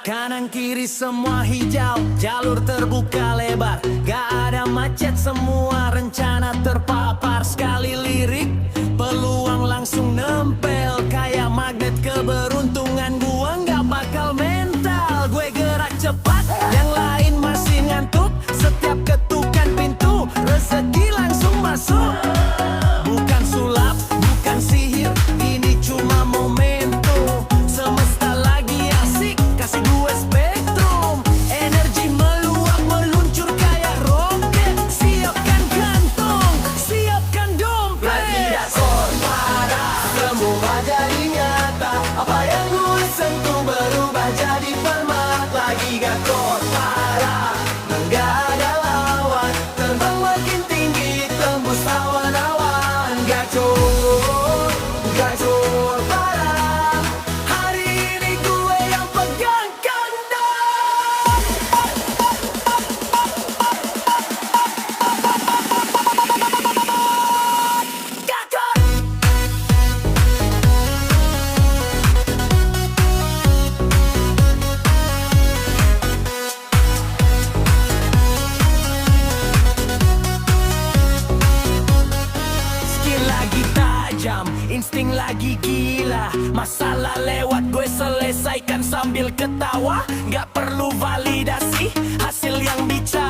Kanan kiri semua hijau, jalur terbuka lebar, gak ada macet, semua rencana terpapar. Sekali lirik, peluang langsung nempel, kayak magnet keberuntungan. Gua gak bakal mental, gue gerak cepat, yang lain masih ngantuk. Setiap ketukan pintu, rezeki langsung masuk. Bukan sulap, bukan sihir, ini cuma momentum. Semesta lagi asik, kasih gue spektrum. Energi meluap, meluncur kayak roket. Siapkan kantong, siapkan dompet. Lagi dasar marah, semua jadi nyata. Apa yang gue sentuh berubah jadi permak. Lagi gak parah, gak ada lawan. Terbang makin tinggi, tembus awan-awan. Gacor parah. Hari ini gue yang pegang kandang. Gacor. Skill lagi tajam, insting lagi gila. Masalah lewat, gue selesaikan sambil ketawa. Gak perlu validasi, hasil yang bicara.